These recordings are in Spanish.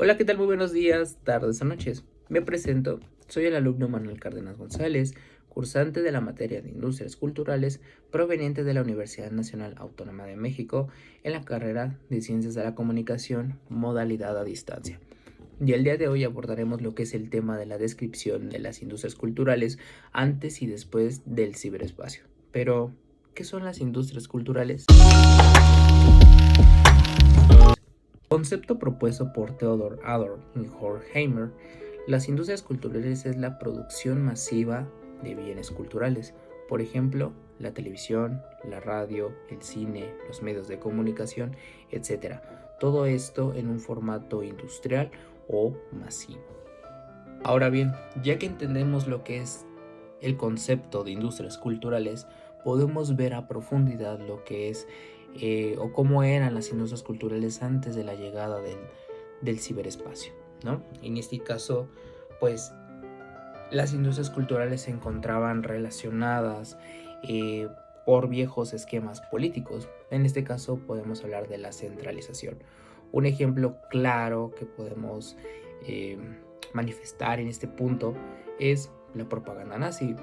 Hola, ¿qué tal? Muy buenos días, tardes o noches. Me presento, soy el alumno Manuel Cárdenas González, cursante de la materia de Industrias Culturales proveniente de la Universidad Nacional Autónoma de México en la carrera de Ciencias de la Comunicación, modalidad a distancia. Y el día de hoy abordaremos lo que es el tema de la descripción de las industrias culturales antes y después del ciberespacio. Pero, ¿qué son las industrias culturales? Concepto propuesto por Theodor Adorno y Horkheimer, las industrias culturales es la producción masiva de bienes culturales, por ejemplo, la televisión, la radio, el cine, los medios de comunicación, etc. Todo esto en un formato industrial o masivo. Ahora bien, ya que entendemos lo que es el concepto de industrias culturales, podemos ver a profundidad lo que es o cómo eran las industrias culturales antes de la llegada del ciberespacio, ¿no? En este caso, pues las industrias culturales se encontraban relacionadas por viejos esquemas políticos. En este caso podemos hablar de la centralización. Un ejemplo claro que podemos eh, manifestar en este punto es la propaganda nazi.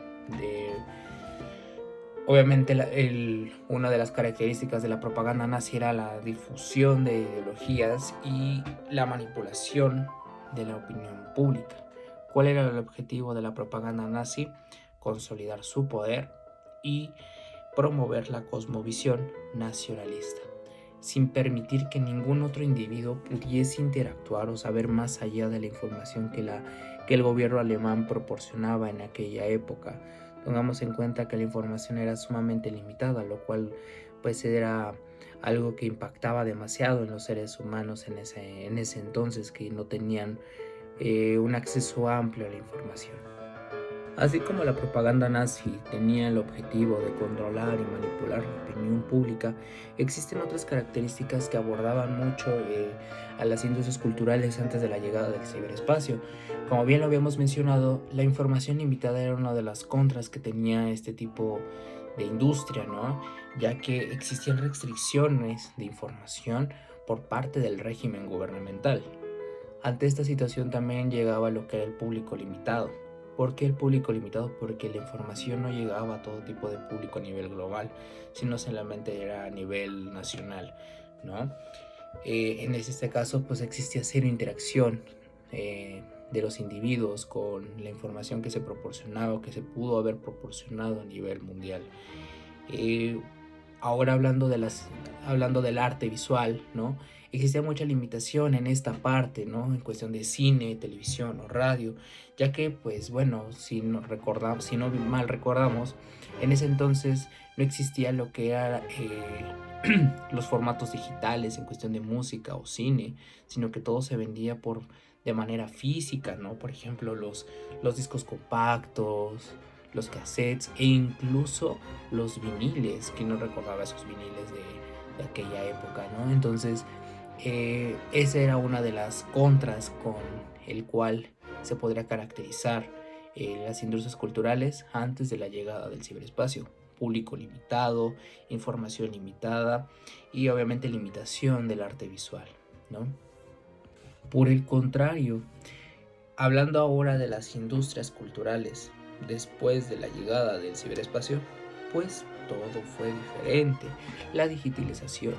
Obviamente una de las características de la propaganda nazi era la difusión de ideologías y la manipulación de la opinión pública. ¿Cuál era el objetivo de la propaganda nazi? Consolidar su poder y promover la cosmovisión nacionalista, sin permitir que ningún otro individuo pudiese interactuar o saber más allá de la información que el gobierno alemán proporcionaba en aquella época. Tengamos en cuenta que la información era sumamente limitada, lo cual pues era algo que impactaba demasiado en los seres humanos en ese entonces, que no tenían un acceso amplio a la información. Así como la propaganda nazi tenía el objetivo de controlar y manipular la opinión pública, existen otras características que abordaban mucho a las industrias culturales antes de la llegada del ciberespacio. Como bien lo habíamos mencionado, la información limitada era una de las contras que tenía este tipo de industria, ¿no? Ya que existían restricciones de información por parte del régimen gubernamental. Ante esta situación también llegaba lo que era el público limitado. ¿Por qué el público limitado? Porque la información no llegaba a todo tipo de público a nivel global, sino solamente era a nivel nacional, ¿no? En este caso, pues existía cero interacción de los individuos con la información que se proporcionaba o que se pudo haber proporcionado a nivel mundial. Eh, Ahora hablando del arte visual, ¿no? Existía mucha limitación en esta parte, ¿no? En cuestión de cine, televisión o radio, ya que, pues bueno, si no mal recordamos, en ese entonces no existía lo que era los formatos digitales en cuestión de música o cine, sino que todo se vendía de manera física, ¿no? Por ejemplo, los discos compactos, los cassettes e incluso los viniles. ¿Quién no recordaba esos viniles de aquella época, no? Entonces, esa era una de las contras con el cual se podría caracterizar las industrias culturales antes de la llegada del ciberespacio. Público limitado, información limitada y obviamente limitación del arte visual, ¿no? Por el contrario, hablando ahora de las industrias culturales después de la llegada del ciberespacio, pues todo fue diferente. La digitalización,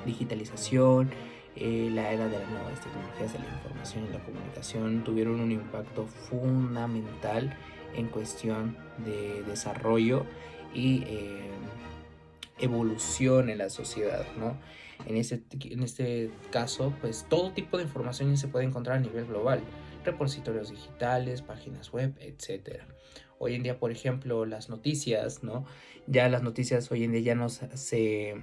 la era de las nuevas tecnologías de la información y la comunicación tuvieron un impacto fundamental en cuestión de desarrollo y evolución en la sociedad, ¿no? En este caso, pues todo tipo de información ya se puede encontrar a nivel global, repositorios digitales, páginas web, etcétera. Hoy en día, por ejemplo, las noticias, ¿no? Ya las noticias hoy en día ya no se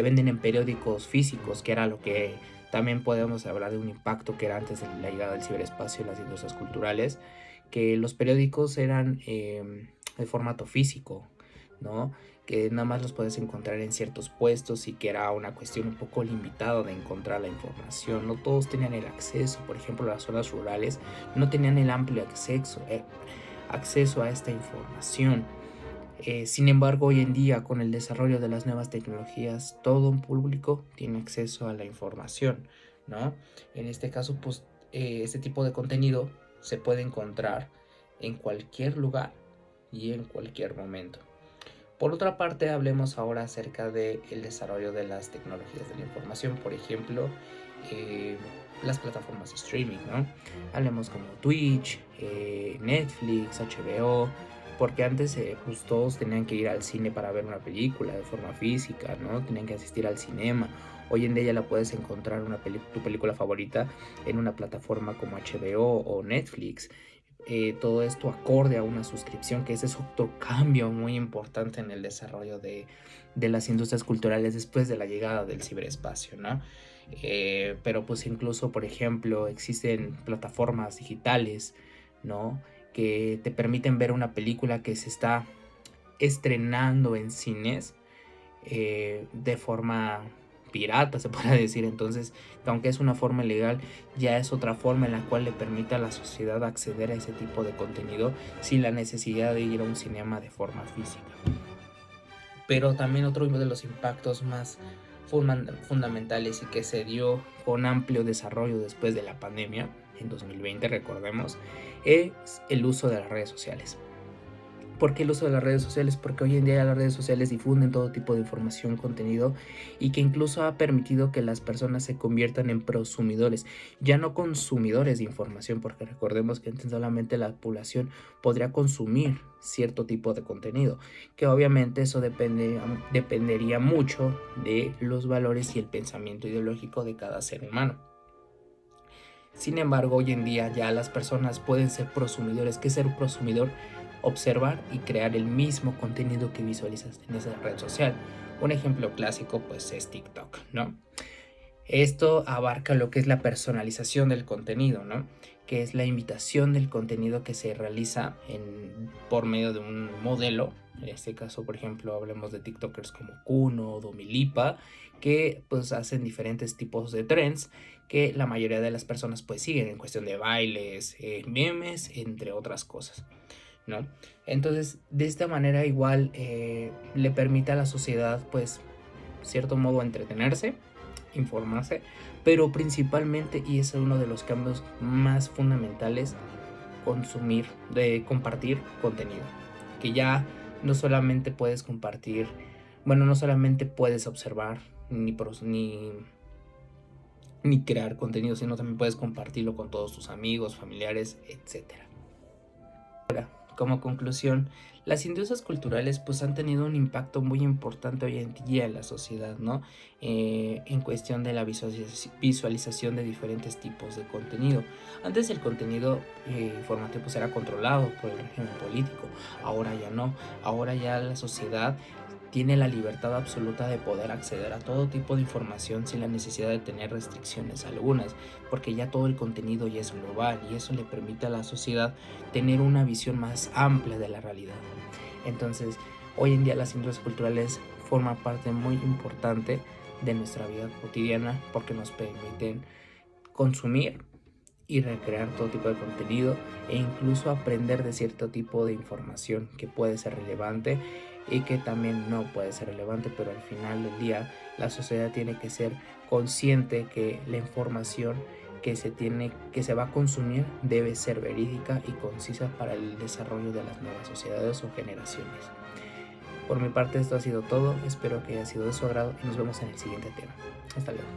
venden en periódicos físicos, que era lo que también podemos hablar de un impacto que era antes de la llegada del ciberespacio y las industrias culturales, que los periódicos eran de formato físico, ¿no? Que nada más los puedes encontrar en ciertos puestos y que era una cuestión un poco limitada de encontrar la información. No todos tenían el acceso, por ejemplo, las zonas rurales no tenían el amplio acceso a esta información. Sin embargo, hoy en día, con el desarrollo de las nuevas tecnologías, todo un público tiene acceso a la información, ¿no? En este caso, pues este tipo de contenido se puede encontrar en cualquier lugar y en cualquier momento. Por otra parte, hablemos ahora acerca del desarrollo de las tecnologías de la información, por ejemplo, las plataformas de streaming, ¿no? Hablemos como Twitch, Netflix, HBO, porque antes pues todos tenían que ir al cine para ver una película de forma física, ¿no? Tenían que asistir al cinema. Hoy en día ya la puedes encontrar tu película favorita en una plataforma como HBO o Netflix. Todo esto acorde a una suscripción, que ese es otro cambio muy importante en el desarrollo de las industrias culturales después de la llegada del ciberespacio, ¿no? Pero pues incluso, por ejemplo, existen plataformas digitales, ¿no? Que te permiten ver una película que se está estrenando en cines de forma pirata, se puede decir. Entonces, aunque es una forma ilegal, ya es otra forma en la cual le permite a la sociedad acceder a ese tipo de contenido sin la necesidad de ir a un cinema de forma física. Pero también otro de los impactos más fundamentales y que se dio con amplio desarrollo después de la pandemia, en 2020 recordemos, es el uso de las redes sociales. ¿Por qué el uso de las redes sociales? Porque hoy en día las redes sociales difunden todo tipo de información, contenido, y que incluso ha permitido que las personas se conviertan en prosumidores, ya no consumidores de información, porque recordemos que antes solamente la población podría consumir cierto tipo de contenido, que obviamente eso dependería mucho de los valores y el pensamiento ideológico de cada ser humano. Sin embargo, hoy en día ya las personas pueden ser prosumidores. ¿Qué es ser un prosumidor? Observar y crear el mismo contenido que visualizas en esa red social. Un ejemplo clásico pues es TikTok, ¿no? Esto abarca lo que es la personalización del contenido, ¿no? Que es la imitación del contenido que se realiza por medio de un modelo. En este caso, por ejemplo, hablemos de TikTokers como Kuno o Domilipa, que pues hacen diferentes tipos de trends que la mayoría de las personas pues siguen en cuestión de bailes, memes, entre otras cosas, ¿no? Entonces, de esta manera igual le permite a la sociedad pues cierto modo entretenerse, informarse, pero principalmente, y es uno de los cambios más fundamentales, compartir contenido, que ya no solamente puedes compartir, bueno, no solamente puedes observar ni crear contenido, sino también puedes compartirlo con todos tus amigos, familiares, etcétera. Como conclusión, las industrias culturales pues han tenido un impacto muy importante hoy en día en la sociedad, ¿no? En cuestión de la visualización de diferentes tipos de contenido. Antes el contenido informativo pues era controlado por el régimen político, ahora ya no, ahora ya la sociedad tiene la libertad absoluta de poder acceder a todo tipo de información sin la necesidad de tener restricciones algunas, porque ya todo el contenido ya es global y eso le permite a la sociedad tener una visión más amplia de la realidad. Entonces, hoy en día las industrias culturales forman parte muy importante de nuestra vida cotidiana porque nos permiten consumir y recrear todo tipo de contenido e incluso aprender de cierto tipo de información que puede ser relevante y que también no puede ser relevante, pero al final del día la sociedad tiene que ser consciente que la información que se va a consumir debe ser verídica y concisa para el desarrollo de las nuevas sociedades o generaciones. Por mi parte esto ha sido todo, espero que haya sido de su agrado y nos vemos en el siguiente tema. Hasta luego.